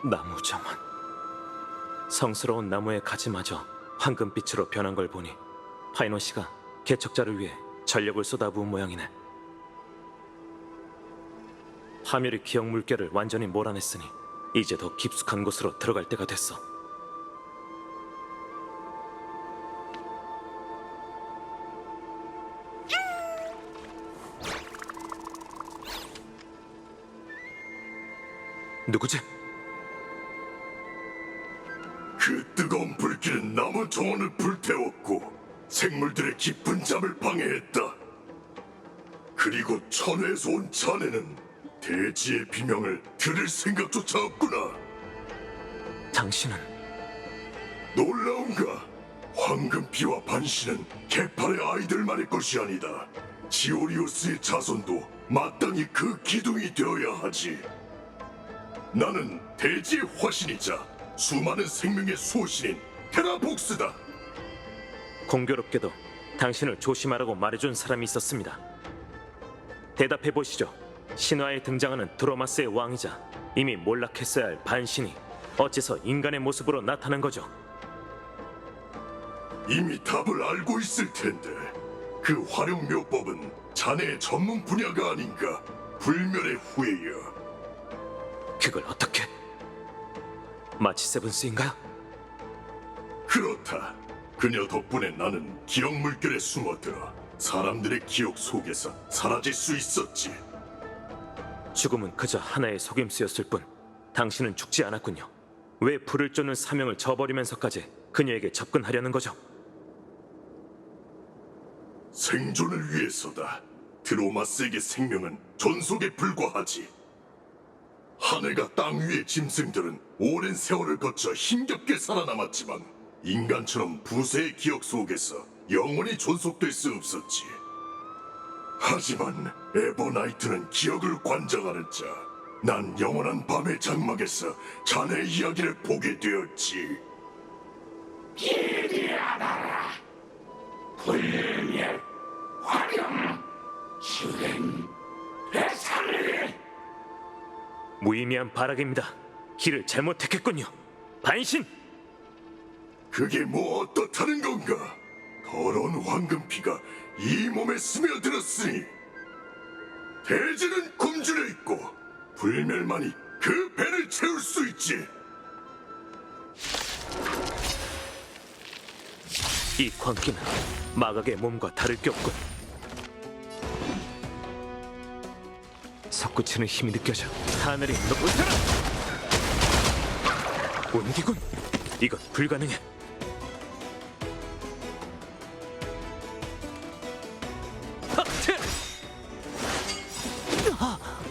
나무 정원. 성스러운 나무의 가지마저 황금빛으로 변한 걸 보니 파이노 씨가 개척자를 위해 전력을 쏟아부은 모양이네. 파멸이 기억 물결을 완전히 몰아냈으니 이제 더 깊숙한 곳으로 들어갈 때가 됐어. 누구지? 그 뜨거운 불길은 나무 정원을 불태웠고 생물들의 깊은 잠을 방해했다. 그리고 천회에서 온 자네는 대지의 비명을 들을 생각조차 없구나. 당신은 놀라운가? 황금피와 반신은 개팔의 아이들만의 것이 아니다. 지오리오스의 자손도 마땅히 그 기둥이 되어야 하지. 나는 대지의 화신이자 수많은 생명의 수호신인 테라복스다. 공교롭게도 당신을 조심하라고 말해준 사람이 있었습니다. 대답해 보시죠. 신화에 등장하는 드로마스의 왕이자 이미 몰락했어야 할 반신이 어째서 인간의 모습으로 나타난 거죠? 이미 답을 알고 있을 텐데 그 활용묘법은 자네의 전문 분야가 아닌가. 불멸의 후예야. 그걸 어떻게? 마치 세븐스인가요? 그렇다. 그녀 덕분에 나는 기억 물결에 숨어들어 사람들의 기억 속에서 사라질 수 있었지. 죽음은 그저 하나의 속임수였을 뿐 당신은 죽지 않았군요. 왜 불을 쫓는 사명을 저버리면서까지 그녀에게 접근하려는 거죠? 생존을 위해서다. 드로마스에게 생명은 존속에 불과하지. 하늘과 땅 위의 짐승들은 오랜 세월을 거쳐 힘겹게 살아남았지만 인간처럼 부세의 기억 속에서 영원히 존속될 수 없었지. 하지만 에버나이트는 기억을 관장하는 자. 난 영원한 밤의 장막에서 자네의 이야기를 보게 되었지. 기리아나라. 불멸, 화령, 주행, 배살을. 무의미한 발악입니다. 길을 잘못 택했군요. 반신! 그게 뭐 어떻다는 건가? 더러운 황금피가 이 몸에 스며들었으니 대지는 굶주려 있고 불멸만이 그 배를 채울 수 있지. 이 광기는 마각의 몸과 다를 게 없군. 솟구치는 힘이 느껴져. 하늘이 높으라! 온기군! 이건 불가능해.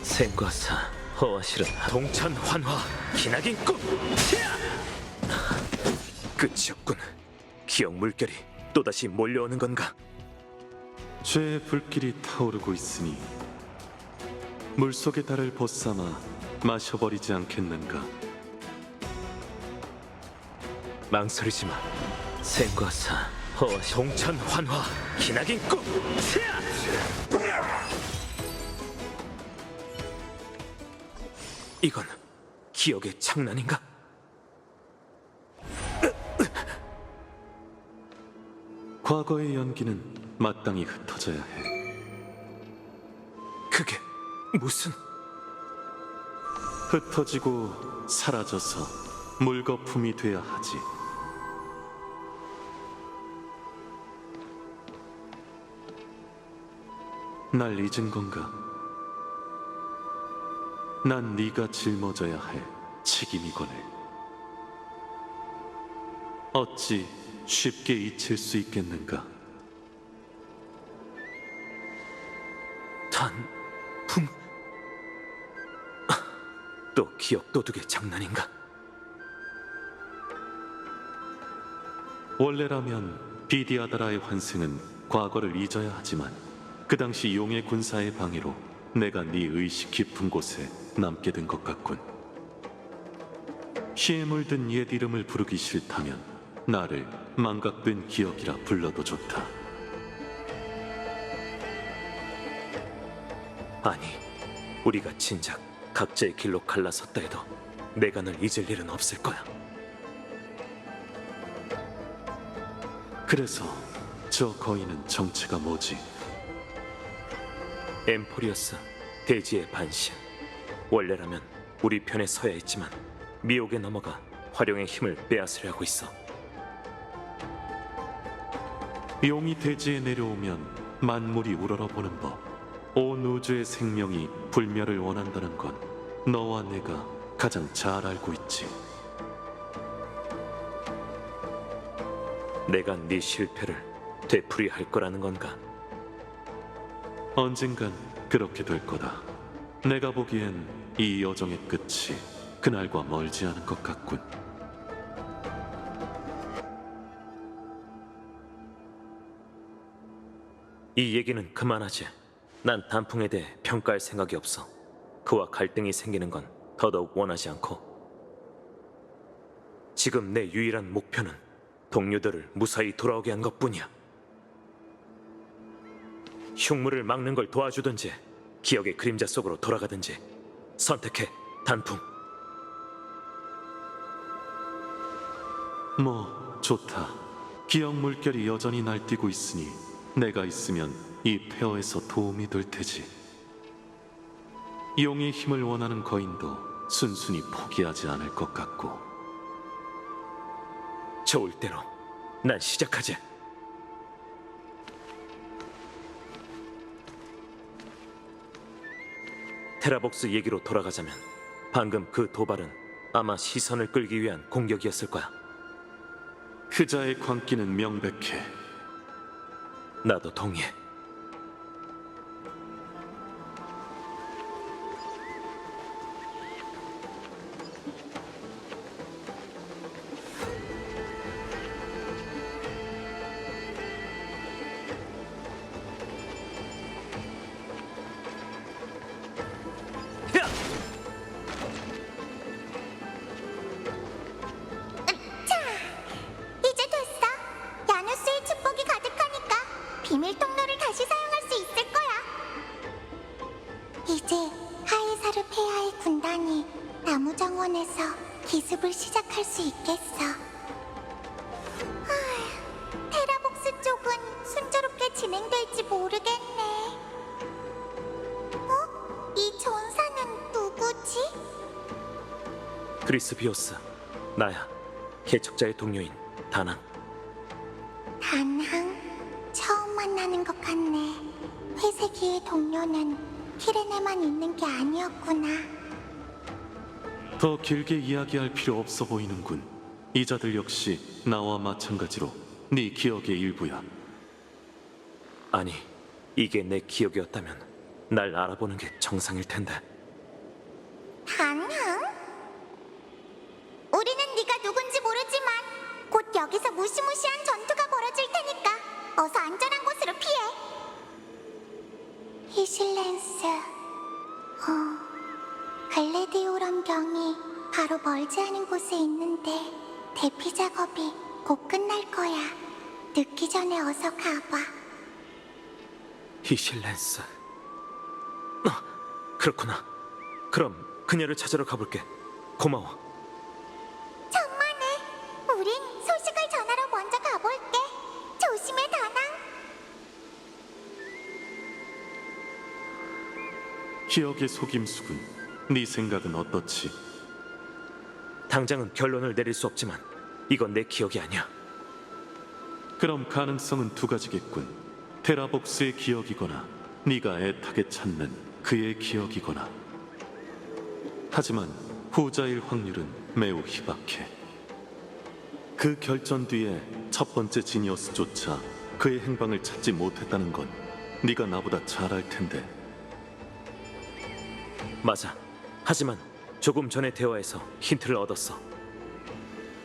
생과사, 허와실은 동천 환화, 기나긴 꿈! 끝이었군. 기억 물결이 또다시 몰려오는 건가? 죄의 불길이 타오르고 있으니 물속의 달을 벗삼아 마셔버리지 않겠는가? 망설이지 마. 생과사, 허와실, 동천 환화, 기나긴 꿈! 이건 기억의 장난인가? 과거의 연기는 마땅히 흩어져야 해. 그게 무슨... 흩어지고 사라져서 물거품이 돼야 하지. 날 잊은 건가? 난 네가 짊어져야 할 책임이거늘. 어찌 쉽게 잊힐 수 있겠는가? 단풍... 또 기억 도둑의 장난인가? 원래라면 비디아다라의 환생은 과거를 잊어야 하지만 그 당시 용의 군사의 방해로 내가 네 의식 깊은 곳에 남게 된 것 같군. 피에 물든 옛 이름을 부르기 싫다면 나를 망각된 기억이라 불러도 좋다. 아니, 우리가 진작 각자의 길로 갈라섰다 해도 내가 널 잊을 일은 없을 거야. 그래서 저 거인은 정체가 뭐지? 엠포리어스, 대지의 반신. 원래라면 우리 편에 서야 했지만 미혹에 넘어가 화룡의 힘을 빼앗으려 하고 있어. 용이 대지에 내려오면 만물이 우러러보는 법. 온 우주의 생명이 불멸을 원한다는 건 너와 내가 가장 잘 알고 있지. 내가 네 실패를 되풀이할 거라는 건가? 언젠간 그렇게 될 거다. 내가 보기엔 이 여정의 끝이 그날과 멀지 않은 것 같군. 이 얘기는 그만하지. 난 단풍에 대해 평가할 생각이 없어. 그와 갈등이 생기는 건 더더욱 원하지 않고. 지금 내 유일한 목표는 동료들을 무사히 돌아오게 한 것뿐이야. 흉물을 막는 걸 도와주든지 기억의 그림자 속으로 돌아가든지 선택해, 단풍. 뭐 좋다. 기억 물결이 여전히 날뛰고 있으니 내가 있으면 이 폐허에서 도움이 될 테지. 용의 힘을 원하는 거인도 순순히 포기하지 않을 것 같고. 좋을 대로 난 시작하지. 테라복스 얘기로 돌아가자면 방금 그 도발은 아마 시선을 끌기 위한 공격이었을 거야. 그자의 광기는 명백해. 나도 동의해. 이제 됐어. 야누스의 축복이 가득하니까 비밀 통로를 다시 사용할 수 있을 거야. 이제 하이사르 폐하의 군단이 나무 정원에서 기습을 시작할 수 있겠어. 테라복스 쪽은 순조롭게 진행될지 모르겠네. 어? 이 전사는 누구지? 그리스비오스, 나야. 개척자의 동료인 다낭. 다낭? 처음 만나는 것 같네. 회색이의 동료는 키레네만 있는 게 아니었구나. 더 길게 이야기할 필요 없어 보이는군. 이자들 역시 나와 마찬가지로 네 기억의 일부야. 아니, 이게 내 기억이었다면 날 알아보는 게 정상일 텐데. 다낭? 우리는 네가 누군지 모르지만 곧 여기서 무시무시한 전투가 벌어질 테니까 어서 안전한 곳으로 피해. 히실렌스. 글래디오런 병이 바로 멀지 않은 곳에 있는데 대피 작업이 곧 끝날 거야. 늦기 전에 어서 가봐. 히실렌스. 그렇구나. 그럼 그녀를 찾으러 가볼게. 고마워. 정말네. 우린 소식을 전하러 먼저 가볼게. 조심해, 다낭. 기억의 속임수군. 네 생각은 어떻지? 당장은 결론을 내릴 수 없지만 이건 내 기억이 아니야. 그럼 가능성은 두 가지겠군. 테라복스의 기억이거나 네가 애타게 찾는 그의 기억이거나. 하지만 후자일 확률은 매우 희박해. 그 결전 뒤에 첫 번째 지니어스조차 그의 행방을 찾지 못했다는 건 네가 나보다 잘 알 텐데. 맞아. 하지만 조금 전의 대화에서 힌트를 얻었어.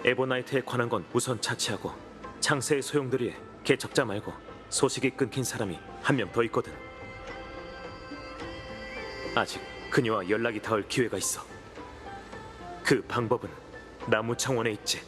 에보나이트에 관한 건 우선 차치하고 창세의 소용돌이에 개척자 말고 소식이 끊긴 사람이 한 명 더 있거든. 아직 그녀와 연락이 닿을 기회가 있어. 그 방법은 나무 창원에 있지.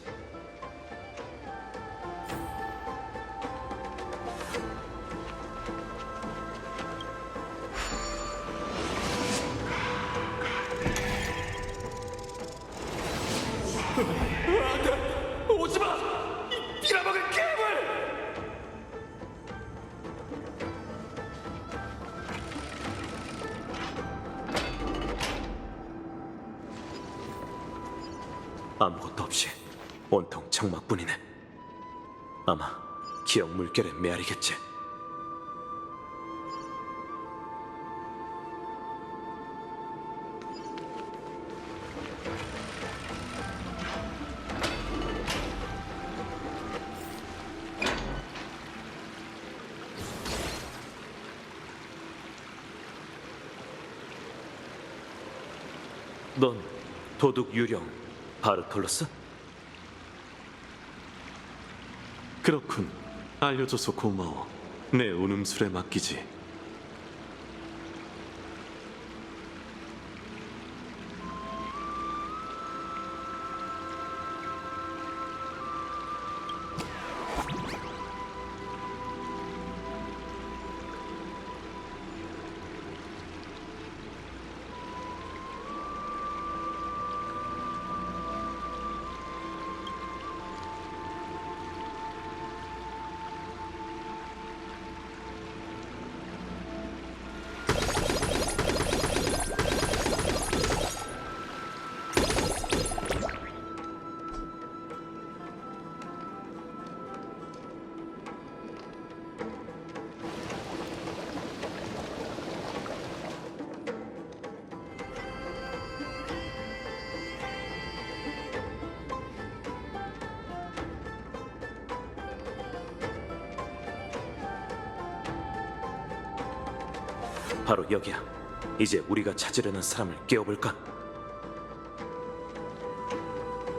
아무것도 없이 온통 장막뿐이네. 아마 기억 물결의 메아리겠지. 넌 도둑 유령 바르톨로스? 그렇군. 알려줘서 고마워. 내 운음술에 맡기지. 바로 여기야. 이제 우리가 찾으려는 사람을 깨워볼까?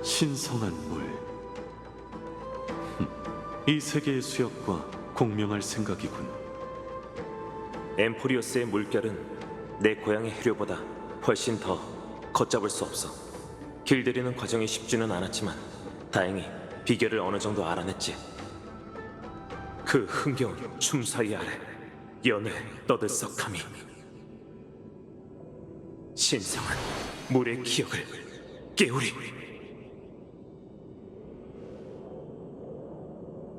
신성한 물. 이 세계의 수역과 공명할 생각이군. 엠포리오스의 물결은 내 고향의 해류보다 훨씬 더 걷잡을 수 없어. 길들이는 과정이 쉽지는 않았지만 다행히 비결을 어느 정도 알아냈지. 그 흥겨운 춤사위 아래 연애 떠들썩함이 신성한 물의 기억을 깨우리.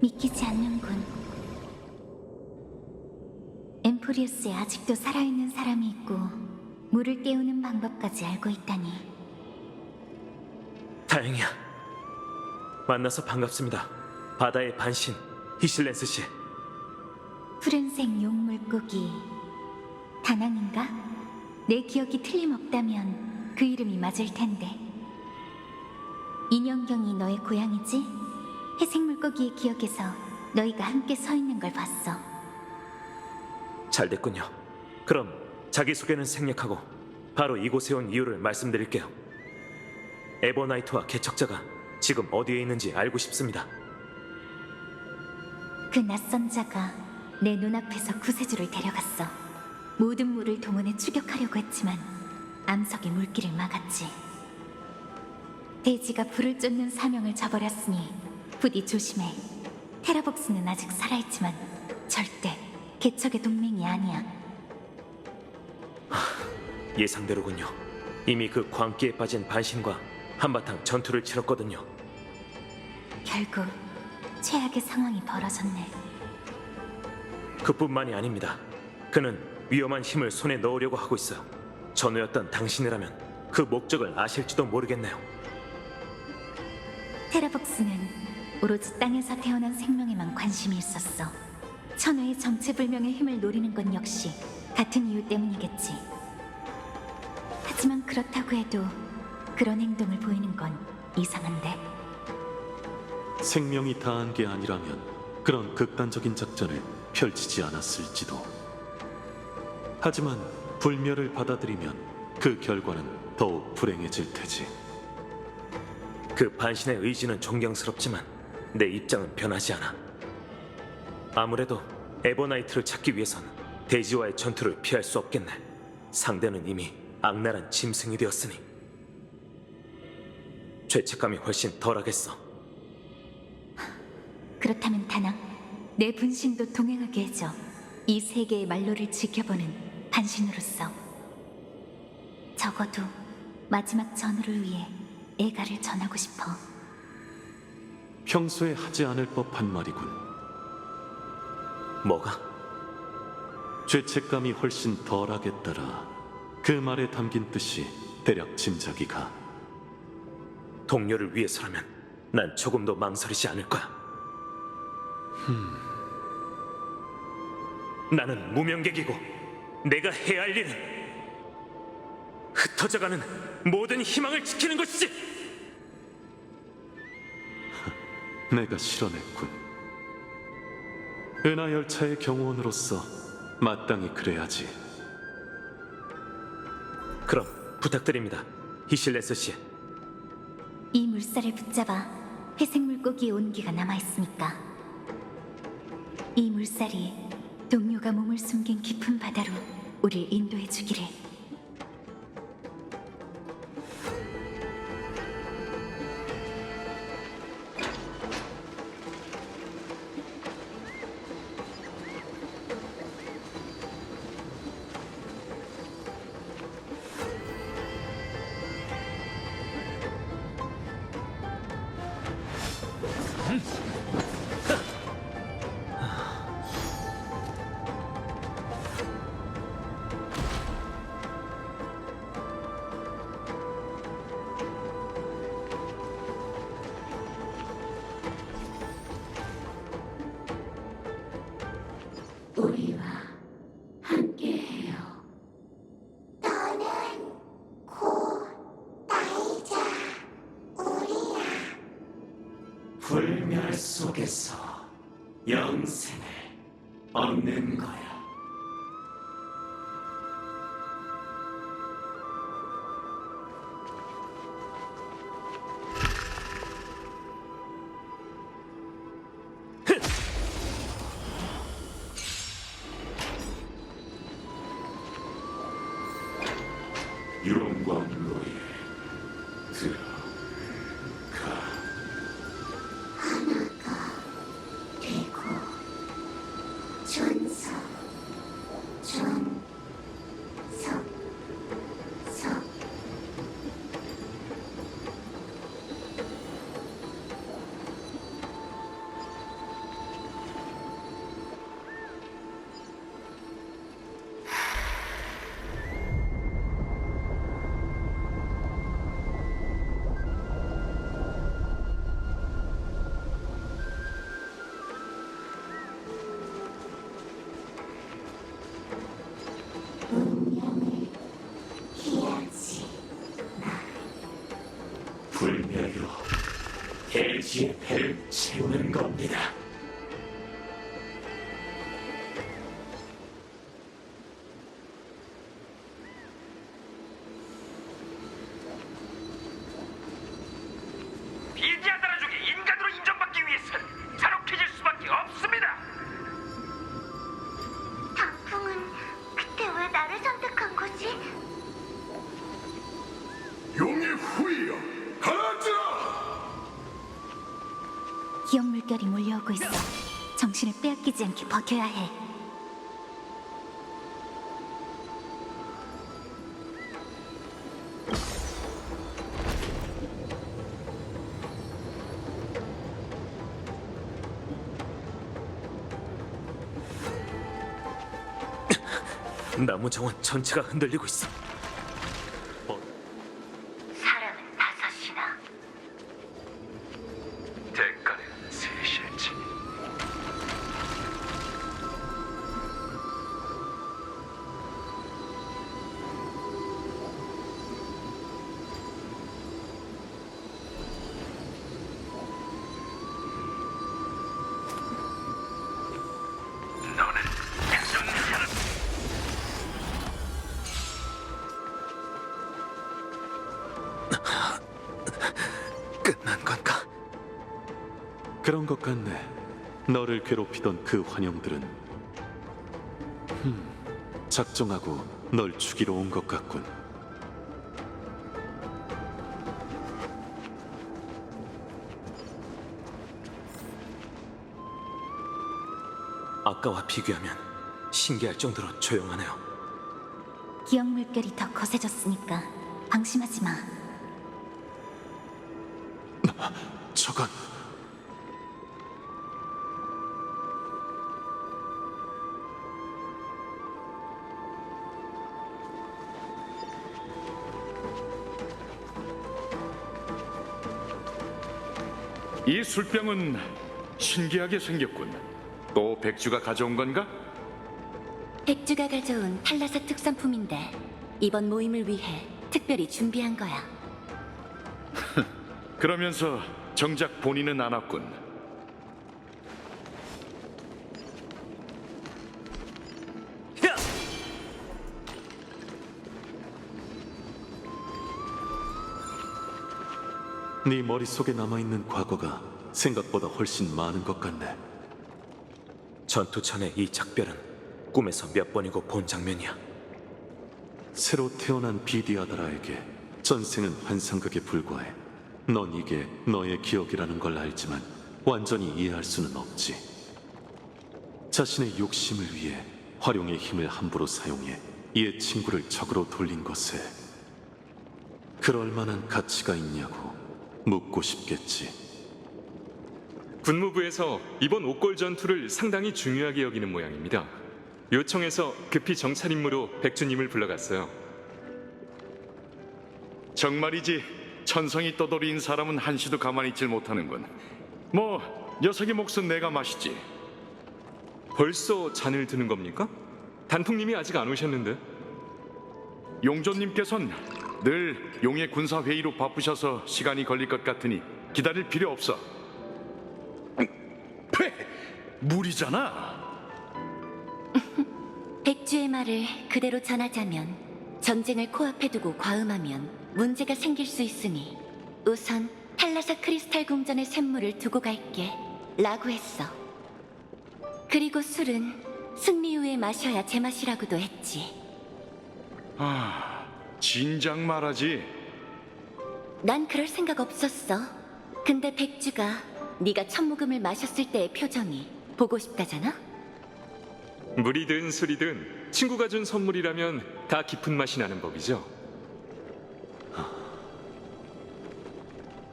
믿기지 않는군. 엠포리우스에 아직도 살아있는 사람이 있고 물을 깨우는 방법까지 알고 있다니. 다행이야. 만나서 반갑습니다. 바다의 반신 히실렌스 씨. 푸른색 용물고기 다낭인가? 내 기억이 틀림없다면 그 이름이 맞을 텐데. 인형경이 너의 고향이지? 회색 물고기의 기억에서 너희가 함께 서 있는 걸 봤어. 잘 됐군요. 그럼 자기소개는 생략하고 바로 이곳에 온 이유를 말씀드릴게요. 에버나이트와 개척자가 지금 어디에 있는지 알고 싶습니다. 그 낯선 자가 내 눈앞에서 구세주를 데려갔어. 모든 물을 동원해 추격하려고 했지만 암석이 물길을 막았지. 대지가 불을 쫓는 사명을 저버렸으니 부디 조심해. 테라복스는 아직 살아있지만 절대 개척의 동맹이 아니야. 예상대로군요. 이미 그 광기에 빠진 반신과 한바탕 전투를 치렀거든요. 결국 최악의 상황이 벌어졌네. 그뿐만이 아닙니다. 그는 위험한 힘을 손에 넣으려고 하고 있어요. 전우였던 당신이라면 그 목적을 아실지도 모르겠네요. 테라복스는 오로지 땅에서 태어난 생명에만 관심이 있었어. 천우의 정체불명의 힘을 노리는 건 역시 같은 이유 때문이겠지. 하지만 그렇다고 해도 그런 행동을 보이는 건 이상한데. 생명이 다한 게 아니라면 그런 극단적인 작전을 펼치지 않았을지도. 하지만 불멸을 받아들이면 그 결과는 더욱 불행해질 테지. 그 반신의 의지는 존경스럽지만 내 입장은 변하지 않아. 아무래도 에버나이트를 찾기 위해선 대지와의 전투를 피할 수 없겠네. 상대는 이미 악랄한 짐승이 되었으니 죄책감이 훨씬 덜하겠어. 그렇다면 다낭, 내 분신도 동행하게 해줘. 이 세계의 말로를 지켜보는 반신으로서. 적어도 마지막 전우를 위해 애가를 전하고 싶어. 평소에 하지 않을 법한 말이군. 뭐가? 죄책감이 훨씬 덜하겠더라. 그 말에 담긴 뜻이 대략 짐작이 가. 동료를 위해서라면 난 조금도 망설이지 않을 거야. 나는 무명객이고 내가 해야 할 일은 흩어져가는 모든 희망을 지키는 것이지. 내가 실언했군. 은하열차의 경호원으로서 마땅히 그래야지. 그럼 부탁드립니다, 히실레스 씨. 이 물살을 붙잡아 회색 물고기의 온기가 남아있으니까 이 물살이 동료가 몸을 숨긴 깊은 바다로 우릴 인도해 주기를. 우리와 함께해요. 너는 곧 나이자 우리야. 불멸 속에서 영생을 얻는 거야. 용광로에 들어가. 되고 존속 존속 속 운명을 피하지. 불멸로 대지의 배를 채우는 겁니다. 비디아다라족이 인간으로 인정받기 위해선 잔혹해질 수밖에 없습니다. 단풍은 그때 왜 나를 선택한 거지? 용의 후이여, 가라앉으라! 기억 물결이 몰려오고 있어. 정신을 빼앗기지 않게 버텨야 해. 나무 정원 전체가 흔들리고 있어. 사람은 5이나. 대가는 셋일지. 너는 약속하는 끝난 건가? 그런 것 같네. 너를 괴롭히던 그 환영들은 작정하고 널 죽이러 온 것 같군. 아까와 비교하면 신기할 정도로 조용하네요. 기억 물결이 더 거세졌으니까 방심하지 마. 저건 이 술병은 신기하게 생겼군. 또 백주가 가져온 건가? 백주가 가져온 탈라사 특산품인데 이번 모임을 위해 특별히 준비한 거야. 그러면서 정작 본인은 안 왔군. 네 머릿속에 남아있는 과거가 생각보다 훨씬 많은 것 같네. 전투 전에 이 작별은 꿈에서 몇 번이고 본 장면이야. 새로 태어난 비디아다라에게 전생은 환상극에 불과해. 넌 이게 너의 기억이라는 걸 알지만 완전히 이해할 수는 없지. 자신의 욕심을 위해 활용의 힘을 함부로 사용해 옛 친구를 적으로 돌린 것에 그럴 만한 가치가 있냐고 묻고 싶겠지. 군무부에서 이번 옥골 전투를 상당히 중요하게 여기는 모양입니다. 요청해서 급히 정찰 임무로 백주님을 불러갔어요. 정말이지 천성이 떠돌이인 사람은 한시도 가만히 있질 못하는군. 뭐 녀석의 몫은 내가 마시지. 벌써 잔을 드는 겁니까? 단풍님이 아직 안 오셨는데. 용조님께선 늘 용의 군사 회의로 바쁘셔서 시간이 걸릴 것 같으니 기다릴 필요 없어. 물이잖아. 백주의 말을 그대로 전하자면 전쟁을 코앞에 두고 과음하면 문제가 생길 수 있으니 우선 탈라사 크리스탈 궁전의 샘물을 두고 갈게 라고 했어. 그리고 술은 승리 후에 마셔야 제맛이라고도 했지. 진작 말하지. 난 그럴 생각 없었어. 근데 백주가 네가 첫 모금을 마셨을 때의 표정이 보고 싶다잖아? 물이든 술이든 친구가 준 선물이라면 다 깊은 맛이 나는 법이죠.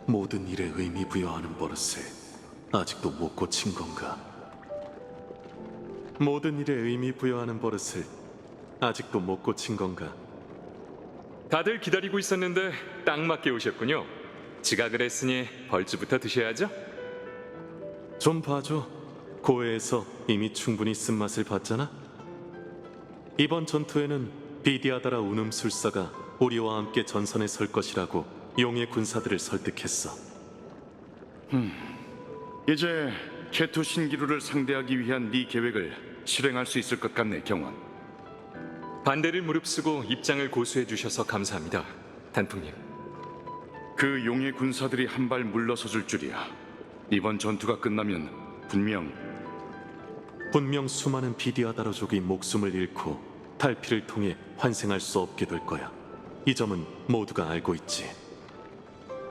모든 일에 의미 부여하는 버릇을 아직도 못 고친 건가? 모든 일에 의미 부여하는 버릇을 아직도 못 고친 건가? 다들 기다리고 있었는데 딱 맞게 오셨군요. 지각을 했으니 벌주부터 드셔야죠. 좀 봐줘. 고해에서 이미 충분히 쓴맛을 봤잖아. 이번 전투에는 비디아다라 운음술사가 우리와 함께 전선에 설 것이라고 용의 군사들을 설득했어. 이제 케투 신기루를 상대하기 위한 네 계획을 실행할 수 있을 것 같네, 경원. 반대를 무릅쓰고 입장을 고수해 주셔서 감사합니다, 단풍님. 그 용의 군사들이 한 발 물러서 줄 줄이야. 이번 전투가 끝나면 분명 수많은 비디아다라족이 목숨을 잃고 탈피를 통해 환생할 수 없게 될 거야. 이 점은 모두가 알고 있지.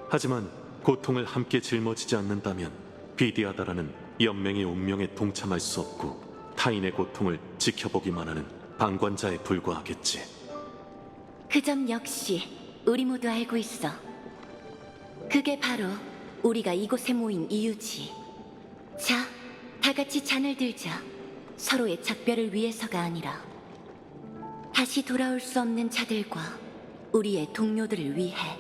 하지만 고통을 함께 짊어지지 않는다면 비디아다라는 연맹의 운명에 동참할 수 없고 타인의 고통을 지켜보기만 하는 방관자에 불과하겠지. 그 점 역시 우리 모두 알고 있어. 그게 바로 우리가 이곳에 모인 이유지. 자, 다 같이 잔을 들자. 서로의 작별을 위해서가 아니라 다시 돌아올 수 없는 자들과 우리의 동료들을 위해.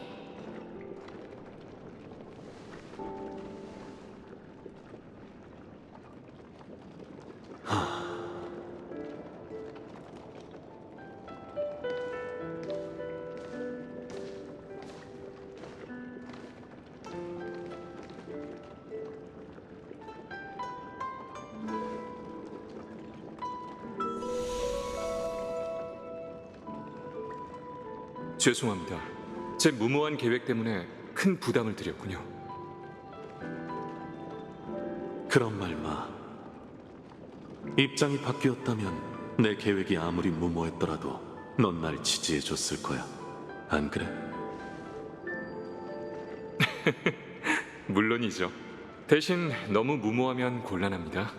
죄송합니다. 제 무모한 계획 때문에 큰 부담을 드렸군요. 그런 말 마. 입장이 바뀌었다면 내 계획이 아무리 무모했더라도 넌 날 지지해줬을 거야. 안 그래? 물론이죠. 대신 너무 무모하면 곤란합니다.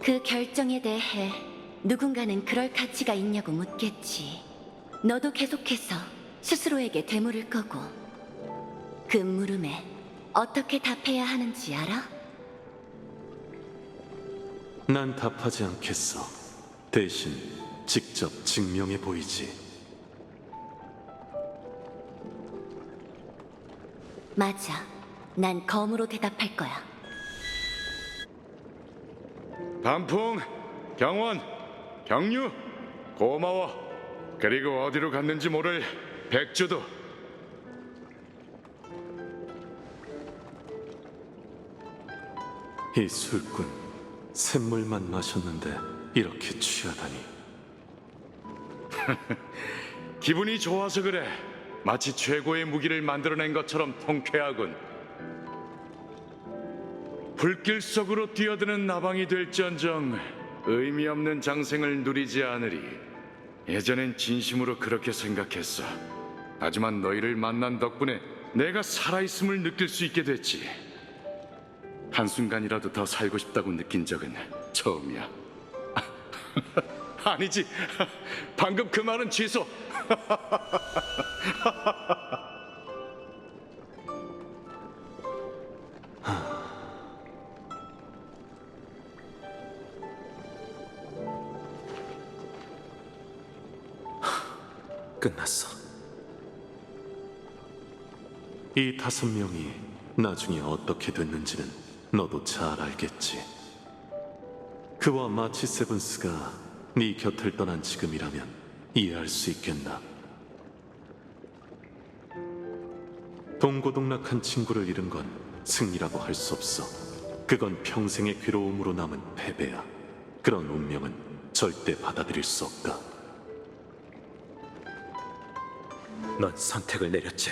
그 결정에 대해 누군가는 그럴 가치가 있냐고 묻겠지. 너도 계속해서 스스로에게 되물을 거고. 그 물음에 어떻게 답해야 하는지 알아? 난 답하지 않겠어. 대신 직접 증명해 보이지. 맞아. 난 검으로 대답할 거야. 단풍, 경원, 경유, 고마워. 그리고 어디로 갔는지 모를 백주도. 이 술꾼, 샘물만 마셨는데 이렇게 취하다니. 기분이 좋아서 그래. 마치 최고의 무기를 만들어낸 것처럼 통쾌하군. 불길 속으로 뛰어드는 나방이 될지언정 의미 없는 장생을 누리지 않으리. 예전엔 진심으로 그렇게 생각했어. 하지만 너희를 만난 덕분에 내가 살아있음을 느낄 수 있게 됐지. 한순간이라도 더 살고 싶다고 느낀 적은 처음이야. 아니지. 방금 그 말은 취소. 끝났어. 이 5명이 나중에 어떻게 됐는지는 너도 잘 알겠지. 그와 마치 세븐스가 네 곁을 떠난 지금이라면 이해할 수 있겠나. 동고동락한 친구를 잃은 건 승리라고 할 수 없어. 그건 평생의 괴로움으로 남은 패배야. 그런 운명은 절대 받아들일 수 없다. 넌 선택을 내렸지.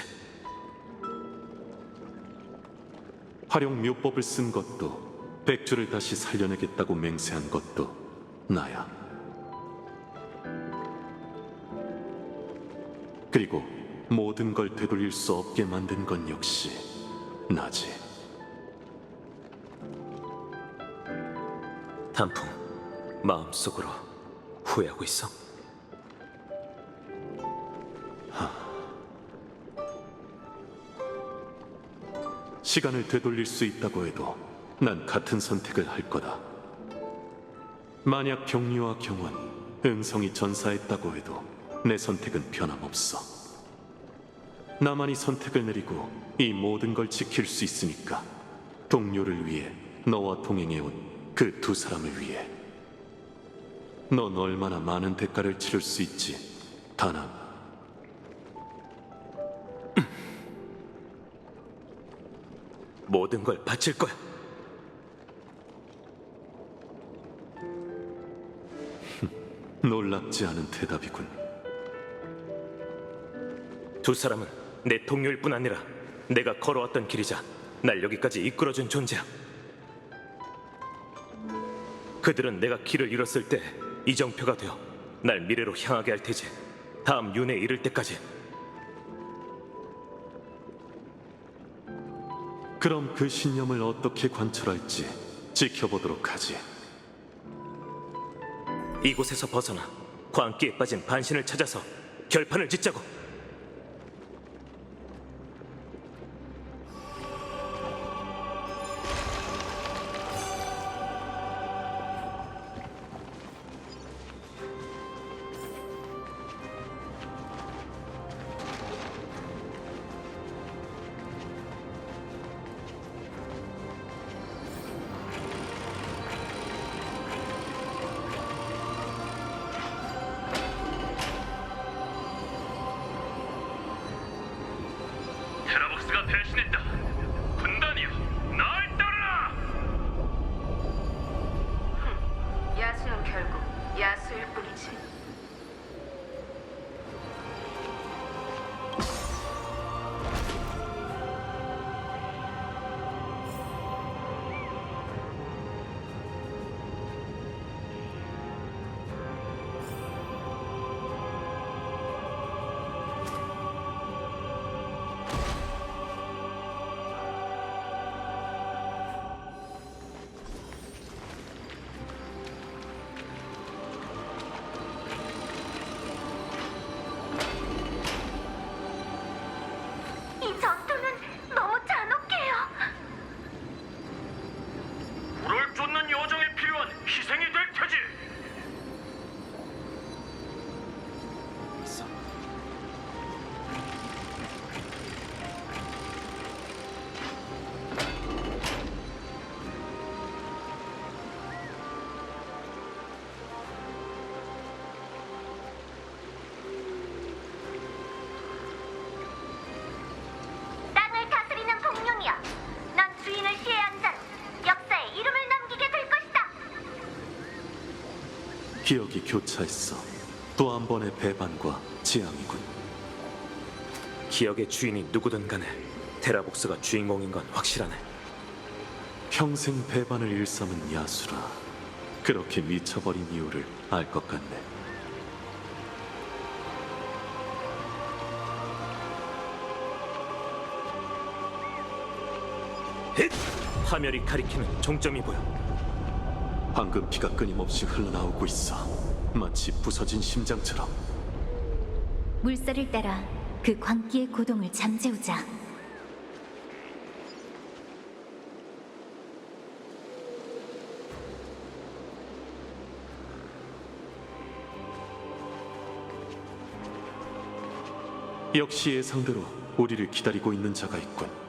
활용 묘법을 쓴 것도, 백주를 다시 살려내겠다고 맹세한 것도 나야. 그리고 모든 걸 되돌릴 수 없게 만든 건 역시 나지. 단풍, 마음속으로 후회하고 있어? 시간을 되돌릴 수 있다고 해도 난 같은 선택을 할 거다. 만약 경리와 경원, 응성이 전사했다고 해도 내 선택은 변함없어. 나만이 선택을 내리고 이 모든 걸 지킬 수 있으니까. 동료를 위해, 너와 동행해온 그 2 사람을 위해. 넌 얼마나 많은 대가를 치를 수 있지, 다나. 모든 걸 바칠 거야. 놀랍지 않은 대답이군. 2 사람은 내 동료일 뿐 아니라 내가 걸어왔던 길이자 날 여기까지 이끌어준 존재야. 그들은 내가 길을 잃었을 때 이정표가 되어 날 미래로 향하게 할 테지. 다음 윤회에 이를 때까지. 그럼 그 신념을 어떻게 관철할지 지켜보도록 하지. 이곳에서 벗어나 광기에 빠진 반신을 찾아서 결판을 짓자고. 기억이 교차했어. 또 한 번의 배반과 재앙이군. 기억의 주인이 누구든 간에 테라복스가 주인공인 건 확실하네. 평생 배반을 일삼은 야수라. 그렇게 미쳐버린 이유를 알 것 같네. 파멸이 가리키는 종점이 보여. 방금 피가 끊임없이 흘러나오고 있어. 마치 부서진 심장처럼. 물살을 따라 그 광기의 고동을 잠재우자. 역시 예상대로 우리를 기다리고 있는 자가 있군.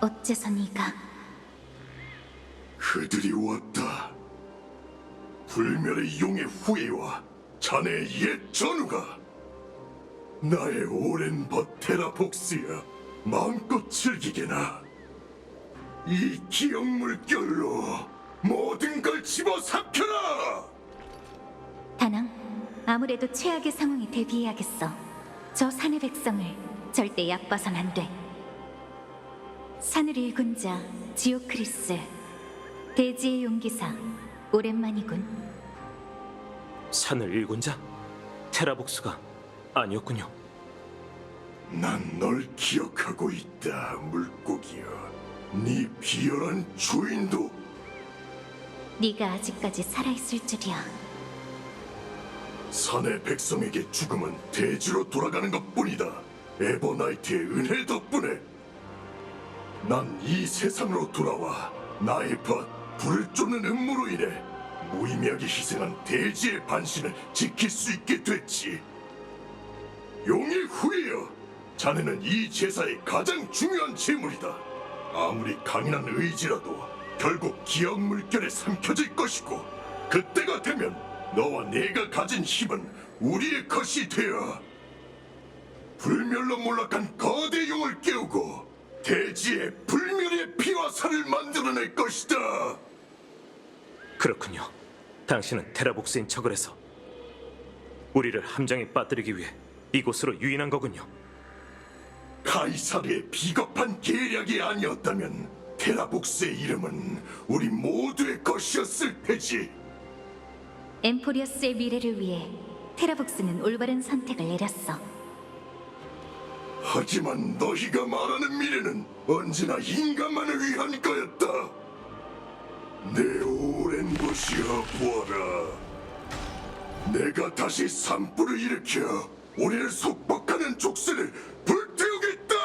어째서 네가 그들이 왔다. 불멸의 용의 후예와 자네의 옛 전우가. 나의 오랜 벗 테라복스야. 마음껏 즐기게나. 이 기억 물결로 모든 걸 집어삼켜라. 다낭, 아무래도 최악의 상황에 대비해야겠어. 저 산의 백성을 절대 얕봐선 안 돼. 산을 일군 자 지오크리스, 대지의 용기사, 오랜만이군. 산을 일군 자? 테라복스가 아니었군요. 난 널 기억하고 있다, 물고기여. 네 비열한 주인도. 네가 아직까지 살아있을 줄이야. 산의 백성에게 죽음은 대지로 돌아가는 것뿐이다. 에버나이트의 은혜 덕분에 난 이 세상으로 돌아와 나의 벗 불을 쫓는 음모로 인해 무의미하게 희생한 대지의 반신을 지킬 수 있게 됐지. 용의 후예여, 자네는 이 제사의 가장 중요한 제물이다. 아무리 강인한 의지라도 결국 기억 물결에 삼켜질 것이고, 그때가 되면 너와 내가 가진 힘은 우리의 것이 되어 불멸로 몰락한 거대 용을 깨우고 대지의 불멸의 피와 살을 만들어낼 것이다. 그렇군요. 당신은 테라복스인 척을 해서 우리를 함정에 빠뜨리기 위해 이곳으로 유인한 거군요. 카이사르의 비겁한 계략이 아니었다면 테라복스의 이름은 우리 모두의 것이었을 테지. 엠포리어스의 미래를 위해 테라복스는 올바른 선택을 내렸어. 하지만 너희가 말하는 미래는 언제나 인간만을 위한 거였다. 내 오랜 것이여 보아라. 내가 다시 산불을 일으켜 우리를 속박하는 족쇄를 불태우겠다.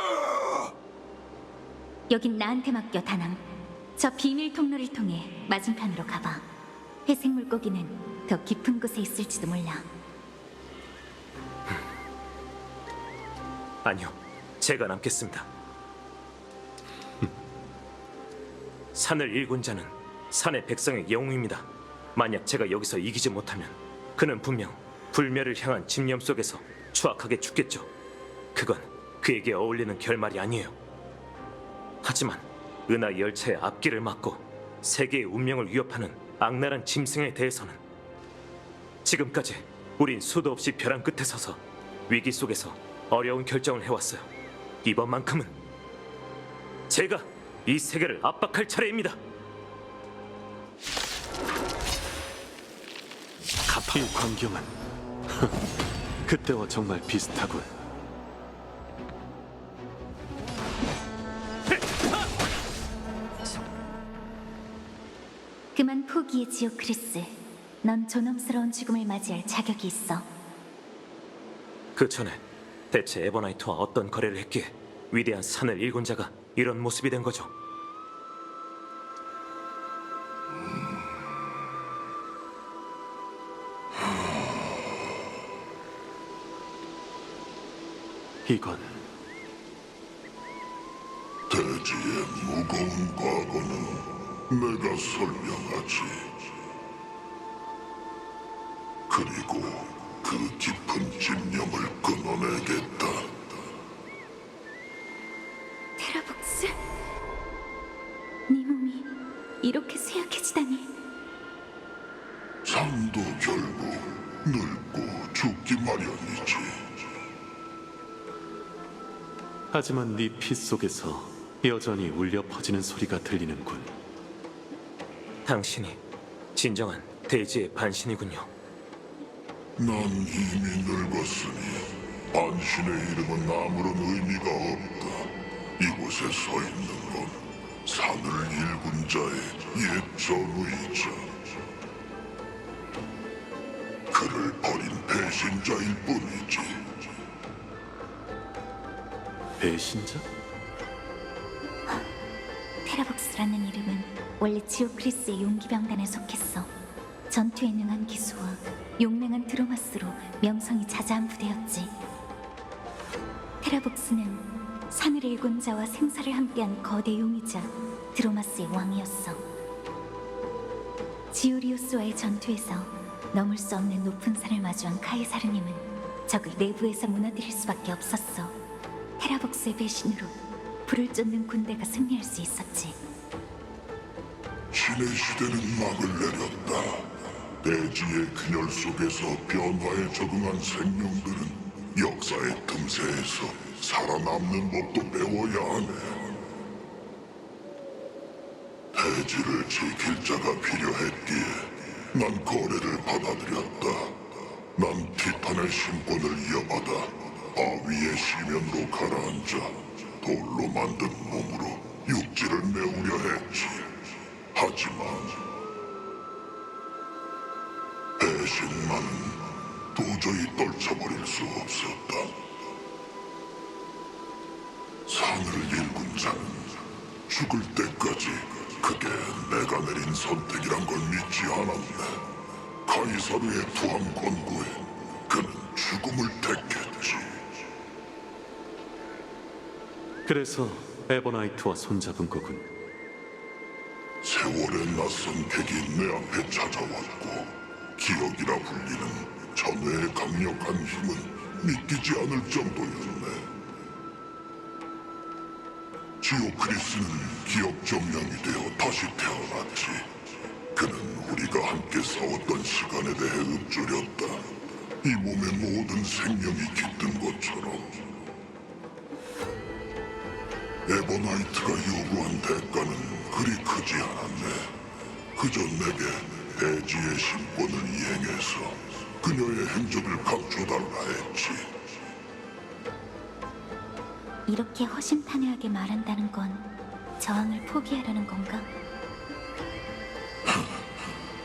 여긴 나한테 맡겨, 다낭. 저 비밀 통로를 통해 맞은편으로 가봐. 회색 물고기는 더 깊은 곳에 있을지도 몰라. 아니요, 제가 남겠습니다. 산을 일군 자는 산의 백성의 영웅입니다. 만약 제가 여기서 이기지 못하면 그는 분명 불멸을 향한 집념 속에서 추악하게 죽겠죠. 그건 그에게 어울리는 결말이 아니에요. 하지만 은하 열차의 앞길을 막고 세계의 운명을 위협하는 악랄한 짐승에 대해서는 지금까지 우린 수도 없이 벼랑 끝에 서서 위기 속에서 어려운 결정을 해왔어요. 이번만큼은 제가 이 세계를 압박할 차례입니다. 이 광경은 그때와 정말 비슷하군. 그만 포기해, 지오크리스. 넌 존엄스러운 죽음을 맞이할 자격이 있어. 그 전에 대체 에버나이트와 어떤 거래를 했기에 위대한 산을 일군 자가 이런 모습이 된 거죠? 이건 대지의 무거운 과거는 내가 설명하지. 그리고 그 깊은 집념을 끊어내겠다. 테라복스? 네 몸이 이렇게 쇠약해지다니. 뿐이지. 하지만 네 피 속에서 여전히 울려 퍼지는 소리가 들리는군. 당신이 진정한 대지의 반신이군요. 난 이미 늙었으니 반신의 이름은 아무런 의미가 없다. 이곳에 서 있는 건 산을 일군 자의 옛 전우이자 그를 버린 배신자일 뿐이지. 배신자? 테라복스라는 이름은 원래 지오크리스의 용기병단에 속했어. 전투에 능한 기수와 용맹한 드로마스로 명성이 자자한 부대였지. 테라복스는 산을 일군 자와 생사를 함께한 거대 용이자 드로마스의 왕이었어. 지오리우스와의 전투에서 넘을 수 없는 높은 산을 마주한 카이사르님은 적을 내부에서 무너뜨릴 수밖에 없었어. 테라복스의 배신으로 불을 쫓는 군대가 승리할 수 있었지. 신의 시대는 막을 내렸다. 대지의 균열 속에서 변화에 적응한 생명들은 역사의 틈새에서 살아남는 법도 배워야 하네. 대지를 지킬 자가 필요했기에 난 거래를 받아들였다. 난 티탄의 신권을 이어받아 바위의 시면으로 가라앉아 돌로 만든 몸으로 육지를 메우려 했지. 하지만 배신만은 도저히 떨쳐버릴 수 없었다. 산을 일군 자는 죽을 때까지 그게 내가 내린 선택이란 걸 믿지 않았네. 카이사르의 투항 권고에 그는 죽음을 택했지. 그래서 에버나이트와 손잡은 거군. 세월의 낯선 객이 내 앞에 찾아왔고 기억이라 불리는 전회의 강력한 힘은 믿기지 않을 정도였네. 지오크리스는 기억 정령이 되어 다시 태어났지. 그는 우리가 함께 싸웠던 시간에 대해 읊조렸다. 이 몸의 모든 생명이 깃든 것처럼. 에버나이트가 요구한 대가는 그리 크지 않았네. 그저 내게 대지의 신권을 이행해서 그녀의 행적을 감춰달라 했지. 이렇게 허심탄회하게 말한다는 건 저항을 포기하려는 건가?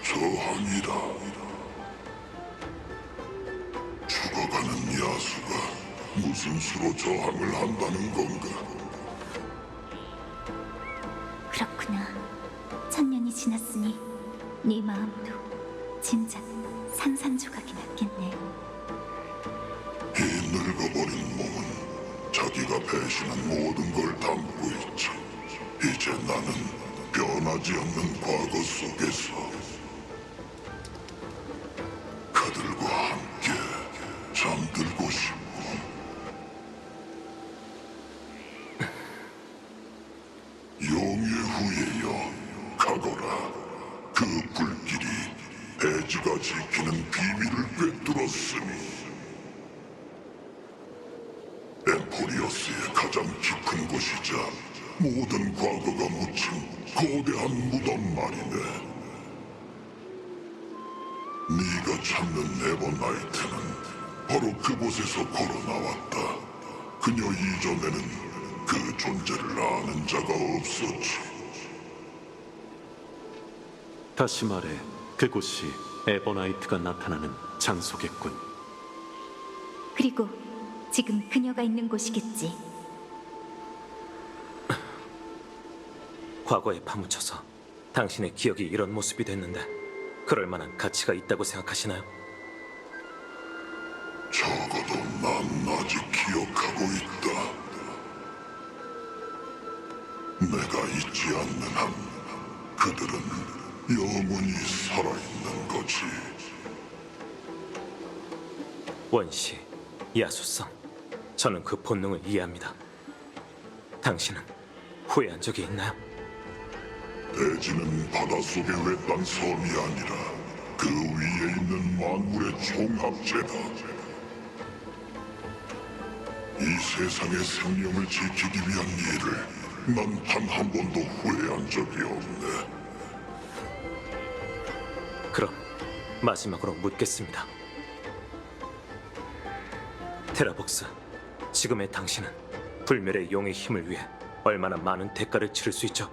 저항이다. 죽어가는 야수가 무슨 수로 저항을 한다는 건가? 그렇구나. 1000년이 지났으니 네 마음도 진작 산산조각이 났겠네. 이 늙어버린 몸은 자기가 배신한 모든 걸 담고 있지. 이제 나는 변하지 않는 과거 속에서 그들과 함께 잠들고 싶고. 용의 후예여, 가거라. 그 불길이 대지가 지키는 비밀을 꿰뚫었으니 엠포리어스의 가장 깊은 곳이자 모든 과거가 묻힌 거대한 무덤 말이네. 네가 찾는 에버나이트는 바로 그곳에서 걸어나왔다. 그녀 이전에는 그 존재를 아는 자가 없었지. 다시 말해, 그곳이 에버나이트가 나타나는 장소겠군. 그리고 지금 그녀가 있는 곳이겠지. 과거에 파묻혀서 당신의 기억이 이런 모습이 됐는데 그럴 만한 가치가 있다고 생각하시나요? 적어도 난 아직 기억하고 있다. 내가 잊지 않는 한 그들은 영원히 살아있는 거지. 원시, 야수성, 저는 그 본능을 이해합니다. 당신은 후회한 적이 있나요? 대지는 바닷속의 외딴 섬이 아니라 그 위에 있는 만물의 총합체다. 이 세상의 생명을 지키기 위한 일을 난 단 한 번도 후회한 적이 없네. 그럼 마지막으로 묻겠습니다. 테라복스, 지금의 당신은 불멸의 용의 힘을 위해 얼마나 많은 대가를 치를 수 있죠?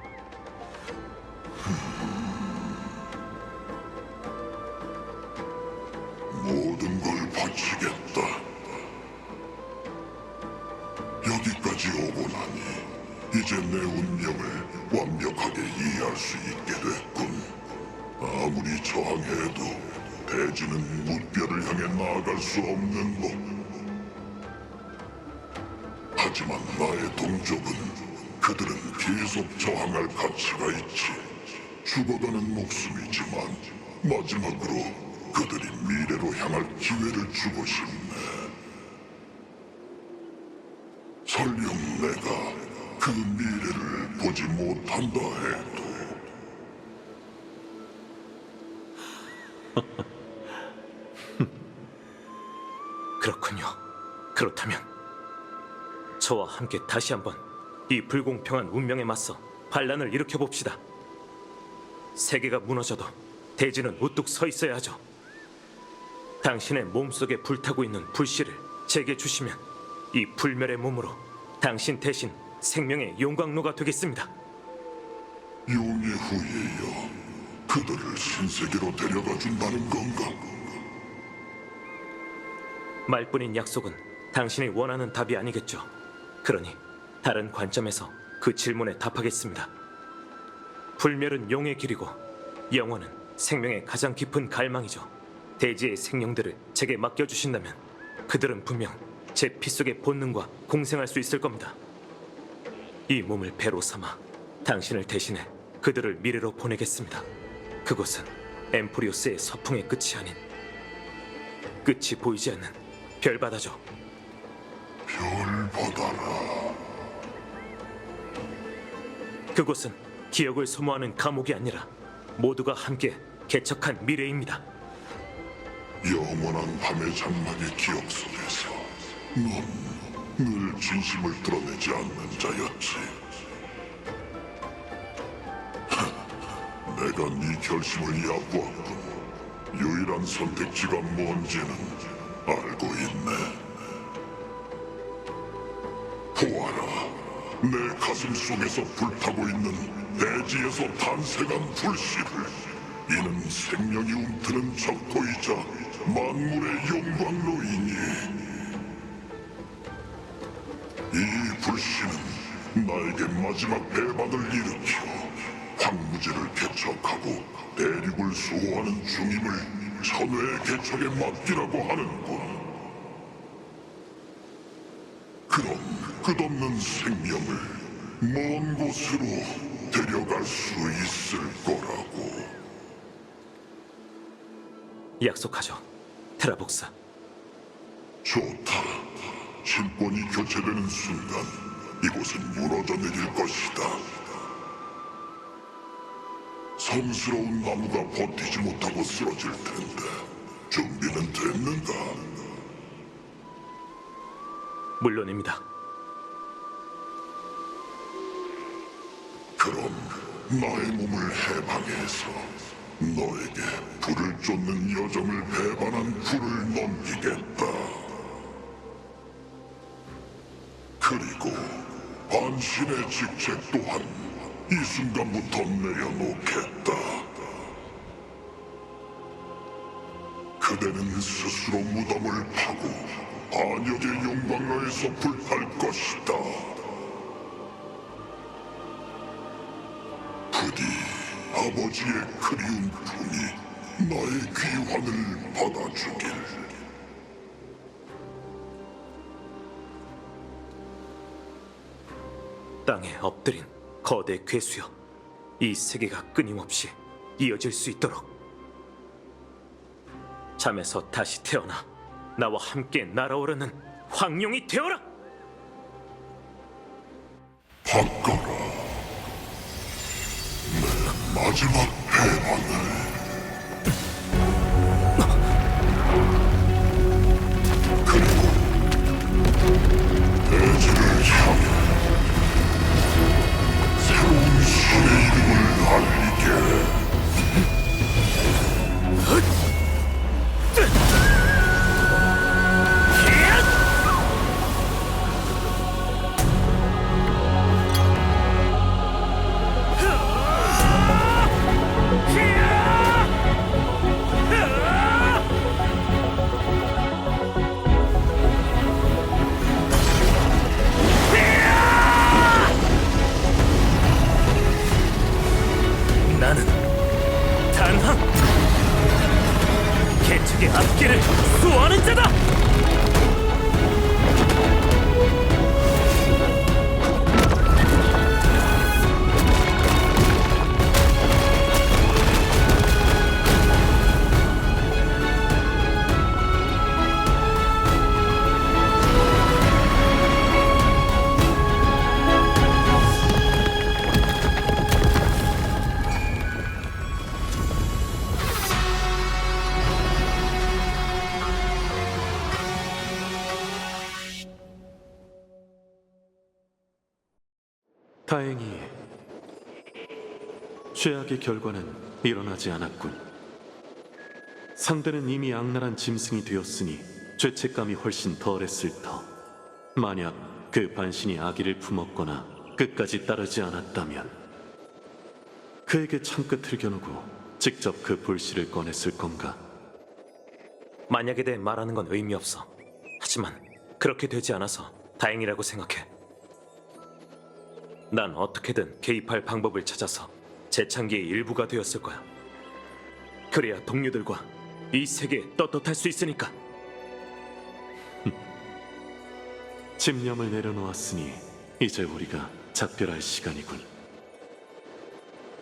모든 걸 바치겠다. 여기까지 오고 나니 이제 내 운명을 완벽하게 이해할 수 있게 됐군. 아무리 저항해도 대지는 무뼈를 향해 나아갈 수 없는 법. 하지만 나의 동족은 그들은 계속 저항할 가치가 있지. 죽어가는 목숨이지만 마지막으로 그들이 미래로 향할 기회를 주고 싶네. 설령 내가 그 미래를 보지 못한다 해도 그렇군요. 그렇다면 저와 함께 다시 한번 이 불공평한 운명에 맞서 반란을 일으켜 봅시다. 세계가 무너져도 대지는 우뚝 서 있어야 하죠. 당신의 몸속에 불타고 있는 불씨를 제게 주시면 이 불멸의 몸으로 당신 대신 생명의 용광로가 되겠습니다. 용의 후예여, 그들을 신세계로 데려가 준다는 건가? 말뿐인 약속은 당신이 원하는 답이 아니겠죠. 그러니 다른 관점에서 그 질문에 답하겠습니다. 불멸은 용의 길이고 영원은 생명의 가장 깊은 갈망이죠. 대지의 생명들을 제게 맡겨주신다면 그들은 분명 제 피 속의 본능과 공생할 수 있을 겁니다. 이 몸을 배로 삼아 당신을 대신해 그들을 미래로 보내겠습니다. 그곳은 엠프리오스의 서풍의 끝이 아닌 끝이 보이지 않는 별바다죠. 별바다라. 그곳은 기억을 소모하는 감옥이 아니라 모두가 함께 개척한 미래입니다. 영원한 밤의 장막의 기억 속에서 넌 늘 진심을 드러내지 않는 자였지. 내가 네 결심을 얕보았군. 유일한 선택지가 뭔지는 알고 있네. 보아라, 내 가슴 속에서 불타고 있는 대지에서 탄생한 불씨를. 이는 생명이 움트는 적토이자 만물의 용광로이니 이 불씨는 나에게 마지막 배반을 일으켜 황무지를 개척하고 대륙을 수호하는 중임을 천회의 개척에 맡기라고 하는군. 그럼 끝없는 생명을 먼 곳으로 데려갈 수 있을 거라고. 약속하죠, 테라복스. 좋다. 신권이 교체되는 순간 이곳은 무너져 내릴 것이다. 성스러운 나무가 버티지 못하고 쓰러질 텐데 준비는 됐는가? 물론입니다. 그럼 나의 몸을 해방해서 너에게 불을 쫓는 여정을 배반한 불을 넘기겠다. 그리고 반신의 직책 또한 이 순간부터 내려놓겠다. 그대는 스스로 무덤을 파고 반역의 용광로에서 불탈 것이다. 부디 아버지의 그리운 품이 나의 귀환을 받아주길. 땅에 엎드린 거대 괴수여, 이 세계가 끊임없이 이어질 수 있도록 잠에서 다시 태어나 나와 함께 날아오르는 황룡이 되어라! 바꿔라. 내 마지막 배반을. 그리고 다행히 죄악의 결과는 일어나지 않았군. 상대는 이미 악랄한 짐승이 되었으니 죄책감이 훨씬 덜했을 터. 만약 그 반신이 아기를 품었거나 끝까지 따르지 않았다면 그에게 창끝을 겨누고 직접 그 불씨를 꺼냈을 건가? 만약에 대해 말하는 건 의미 없어. 하지만 그렇게 되지 않아서 다행이라고 생각해. 난 어떻게든 개입할 방법을 찾아서 재창기의 일부가 되었을 거야. 그래야 동료들과 이 세계에 떳떳할 수 있으니까. 집념을 내려놓았으니 이제 우리가 작별할 시간이군.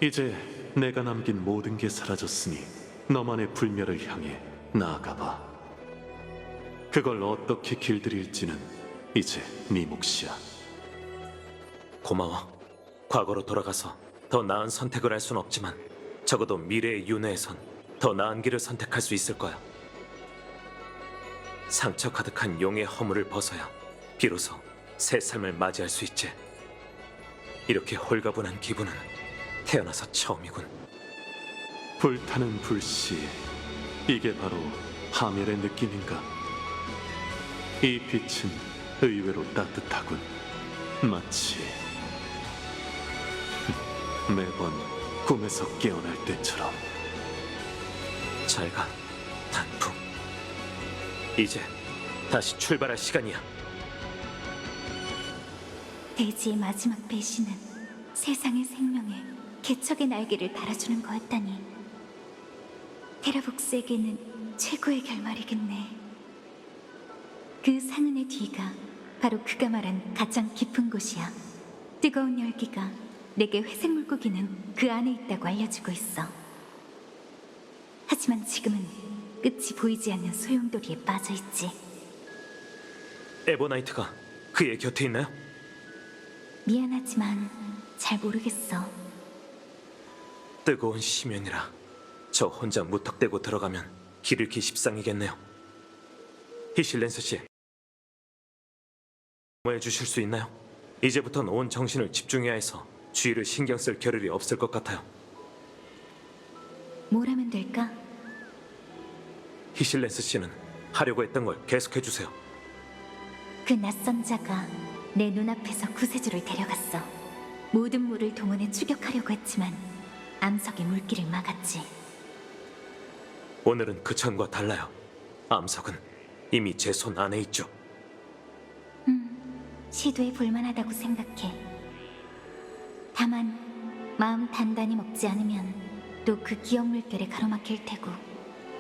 이제 내가 남긴 모든 게 사라졌으니 너만의 불멸을 향해 나아가봐. 그걸 어떻게 길들일지는 이제 네 몫이야. 고마워. 과거로 돌아가서 더 나은 선택을 할 순 없지만 적어도 미래의 윤회에선 더 나은 길을 선택할 수 있을 거야. 상처 가득한 용의 허물을 벗어야 비로소 새 삶을 맞이할 수 있지. 이렇게 홀가분한 기분은 태어나서 처음이군. 불타는 불씨, 이게 바로 파멸의 느낌인가? 이 빛은 의외로 따뜻하군. 마치 매번 꿈에서 깨어날 때처럼. 잘 가, 단풍. 이제 다시 출발할 시간이야. 대지의 마지막 배신은 세상의 생명에 개척의 날개를 달아주는 거였다니. 테라복스에게는 최고의 결말이겠네. 그 상흔의 뒤가 바로 그가 말한 가장 깊은 곳이야. 뜨거운 열기가 내게 회색 물고기는 그 안에 있다고 알려주고 있어. 하지만 지금은 끝이 보이지 않는 소용돌이에 빠져있지. 에버나이트가 그의 곁에 있나요? 미안하지만 잘 모르겠어. 뜨거운 심연이라 저 혼자 무턱대고 들어가면 길 잃기 십상이겠네요. 히실렌스 씨, 해 주실 수 있나요? 이제부터는 온 정신을 집중해야 해서 주위를 신경 쓸 겨를이 없을 것 같아요. 뭘 하면 될까? 히실렌스 씨는 하려고 했던 걸 계속해 주세요. 그 낯선 자가 내 눈앞에서 구세주를 데려갔어. 모든 물을 동원해 추격하려고 했지만 암석이 물길을 막았지. 오늘은 그 전과 달라요. 암석은 이미 제 손 안에 있죠. 시도해 볼만하다고 생각해. 다만 마음 단단히 먹지 않으면 또 그 기억 물결에 가로막힐 테고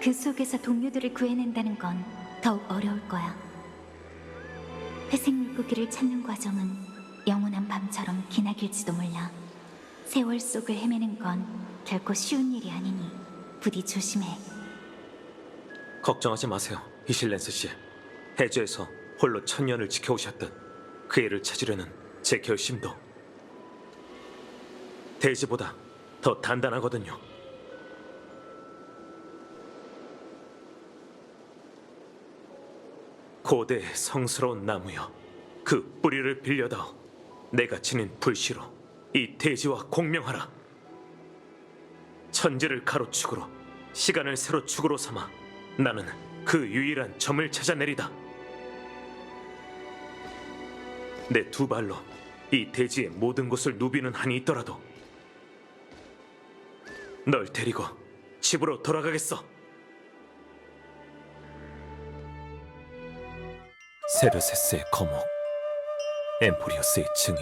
그 속에서 동료들을 구해낸다는 건 더욱 어려울 거야. 회색 물고기를 찾는 과정은 영원한 밤처럼 기나길지도 몰라. 세월 속을 헤매는 건 결코 쉬운 일이 아니니 부디 조심해. 걱정하지 마세요, 히실렌스 씨. 해저에서 홀로 천년을 지켜오셨던 그 애를 찾으려는 제 결심도 대지보다 더 단단하거든요. 고대 성스러운 나무여, 그 뿌리를 빌려다오. 내가 지닌 불씨로 이 대지와 공명하라. 천지를 가로축으로, 시간을 세로축으로 삼아 나는 그 유일한 점을 찾아내리다. 내 두 발로 이 대지의 모든 곳을 누비는 한이 있더라도 널 데리고 집으로 돌아가겠어. 세르세스의 거목, 엠포리오스의 증인.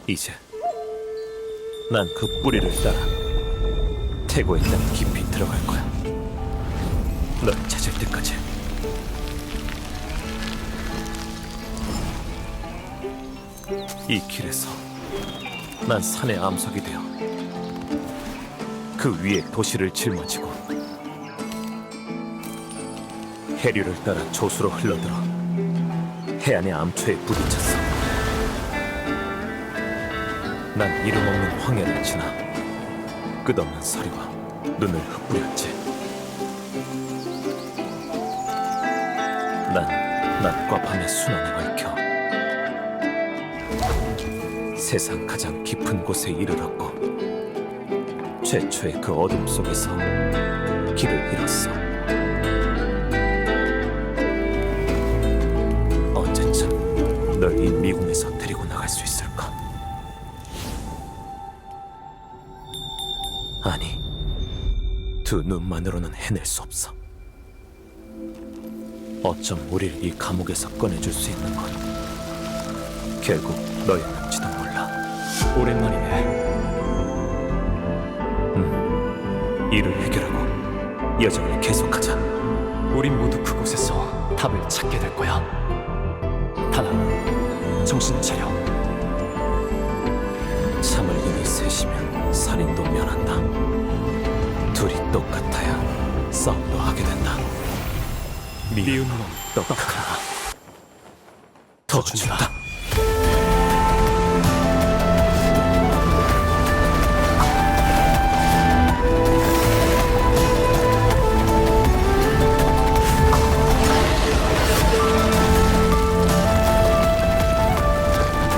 이제 난 그 뿌리를 따라 태고의 땅에 깊이 들어갈 거야. 널 찾을 때까지. 이 길에서 난 산의 암석이 되어 그 위에 도시를 짊어지고 해류를 따라 조수로 흘러들어 해안의 암초에 부딪혔어. 난 이름 없는 황야를 지나 끝없는 서리와 눈을 흩뿌렸지. 난 낮과 밤의 순환에 얽혀 세상 가장 깊은 곳에 이르렀고 최초의 그 어둠 속에서 길을 잃었어. 언제쯤 널 이 미궁에서 데리고 나갈 수 있을까? 아니, 두 눈만으로는 해낼 수 없어. 어쩜 우릴 이 감옥에서 꺼내줄 수 있는 건 결국 너였는지도 몰라. 오랜만이네. 이를 해결하고 여정을 계속하자. 우린 모두 그곳에서 답을 찾게 될 거야. 다나, 정신 차려. 참을 힘이 셋이면 살인도 면한다. 둘이 똑같아야 싸움도 하게 된다. 미운 놈 똑같아. 더 준다.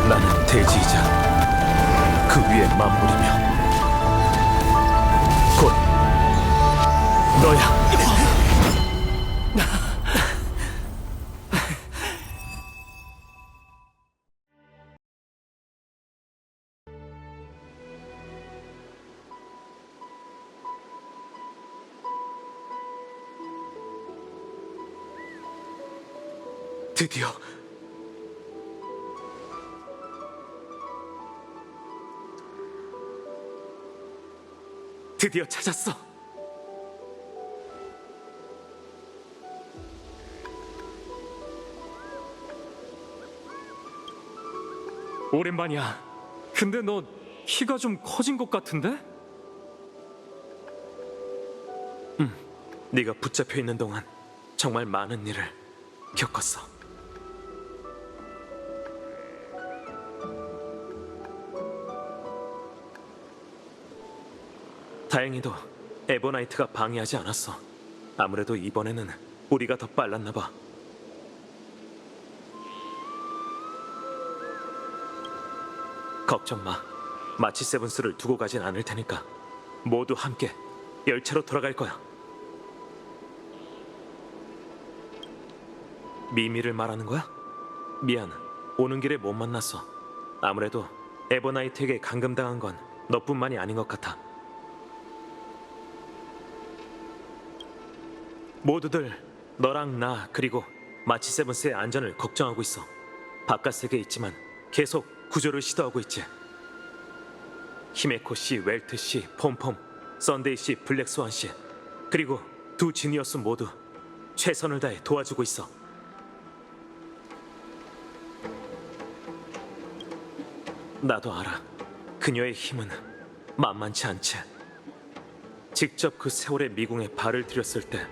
나는 대지이자 그 위에 만물이며 곧 너야. 드디어 찾았어. 오랜만이야. 근데 너 키가 좀 커진 것 같은데? 네가 붙잡혀 있는 동안 정말 많은 일을 겪었어. 다행히도 에버나이트가 방해하지 않았어. 아무래도 이번에는 우리가 더 빨랐나 봐. 걱정 마. 마치 세븐스를 두고 가진 않을 테니까 모두 함께 열차로 돌아갈 거야. 미미를 말하는 거야? 미안, 오는 길에 못 만났어. 아무래도 에버나이트에게 감금당한 건 너뿐만이 아닌 것 같아. 모두들 너랑 나 그리고 마치 세븐스의 안전을 걱정하고 있어. 바깥 세계에 있지만 계속 구조를 시도하고 있지. 히메코 씨, 웰트 씨, 폼폼, 썬데이 씨, 블랙스완 씨 그리고 두 지니어스 모두 최선을 다해 도와주고 있어. 나도 알아. 그녀의 힘은 만만치 않지. 직접 그 세월의 미궁에 발을 들였을 때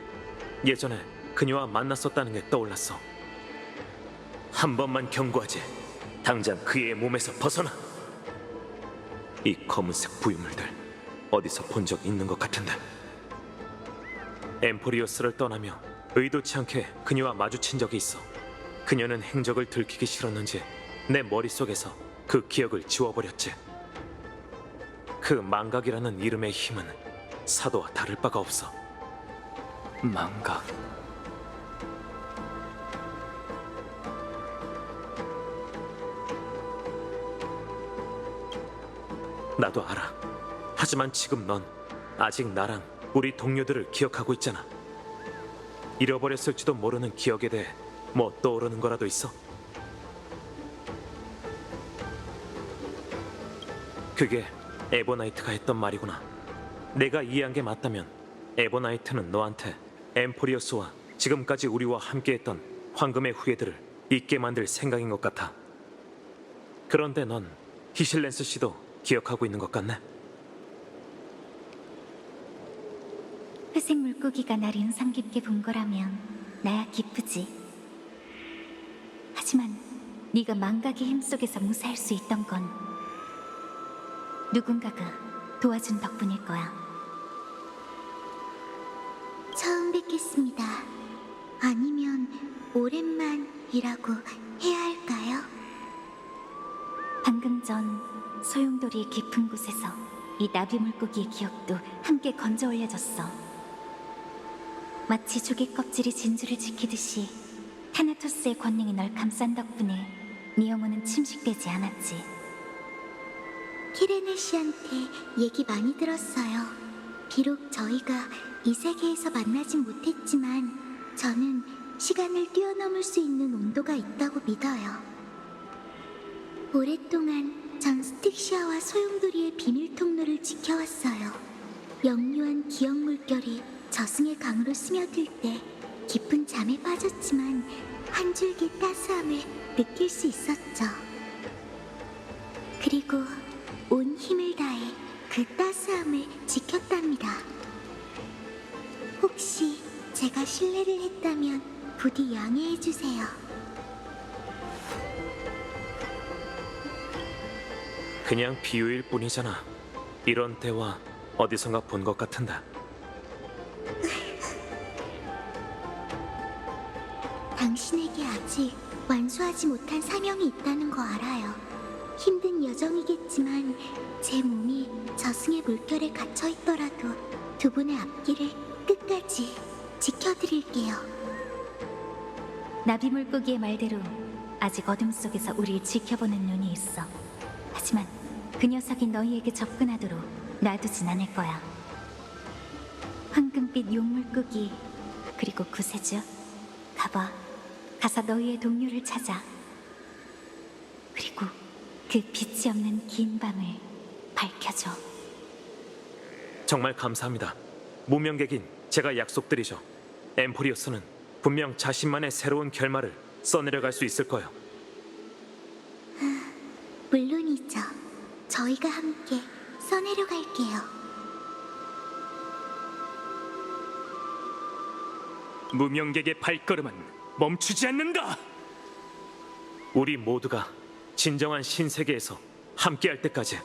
예전에 그녀와 만났었다는 게 떠올랐어. 한 번만 경고하지. 당장 그의 몸에서 벗어나. 이 검은색 부유물들 어디서 본 적 있는 것 같은데. 엠포리오스를 떠나며 의도치 않게 그녀와 마주친 적이 있어. 그녀는 행적을 들키기 싫었는지 내 머릿속에서 그 기억을 지워버렸지. 그 망각이라는 이름의 힘은 사도와 다를 바가 없어. 망각. 나도 알아. 하지만 지금 넌 아직 나랑 우리 동료들을 기억하고 있잖아. 잃어버렸을지도 모르는 기억에 대해 뭐 떠오르는 거라도 있어? 그게 에버나이트가 했던 말이구나. 내가 이해한 게 맞다면 에버나이트는 너한테 엠포리어스와 지금까지 우리와 함께했던 황금의 후예들을 잊게 만들 생각인 것 같아. 그런데 넌 히실렌스 씨도 기억하고 있는 것 같네. 회색 물고기가 날 인상 깊게 본 거라면 나야 기쁘지. 하지만 네가 망각의 힘 속에서 무사할 수 있던 건 누군가가 도와준 덕분일 거야. 처음 뵙겠습니다. 아니면 오랜만이라고 해야 할까요? 방금 전 소용돌이의 깊은 곳에서 이 나비 물고기의 기억도 함께 건져 올려졌어. 마치 조개 껍질이 진주를 지키듯이 타나토스의 권능이 널 감싼 덕분에 네 영혼은 침식되지 않았지. 키레네 씨한테 얘기 많이 들었어요. 비록 저희가 이 세계에서 만나진 못했지만 저는 시간을 뛰어넘을 수 있는 온도가 있다고 믿어요. 오랫동안 전 스틱시아와 소용돌이의 비밀 통로를 지켜왔어요. 영유한 기억 물결이 저승의 강으로 스며들 때 깊은 잠에 빠졌지만 한 줄기 따스함을 느낄 수 있었죠. 그리고 온 힘을 다해 그 따스함을 지켰답니다. 혹시 제가 실례를 했다면 부디 양해해 주세요. 그냥 비유일 뿐이잖아. 이런 대화 어디선가 본 것 같은데. 당신에게 아직 완수하지 못한 사명이 있다는 거 알아요. 힘든 여정이겠지만 제 몸이 저승의 물결에 갇혀 있더라도 두 분의 앞길을 끝까지 지켜드릴게요. 나비 물고기의 말대로 아직 어둠 속에서 우리를 지켜보는 눈이 있어. 하지만 그 녀석이 너희에게 접근하도록 놔두진 않을 거야. 황금빛 용물고기 그리고 구세주, 가서 너희의 동료를 찾아. 그리고 그 빛이 없는 긴 밤을 밝혀줘. 정말 감사합니다. 무명객인 제가 약속드리죠. 엠포리오스는 분명 자신만의 새로운 결말을 써내려갈 수 있을 거예요. 물론이죠. 저희가 함께 써내려갈게요. 무명객의 발걸음은 멈추지 않는다. 우리 모두가 진정한 신세계에서 함께할 때까지.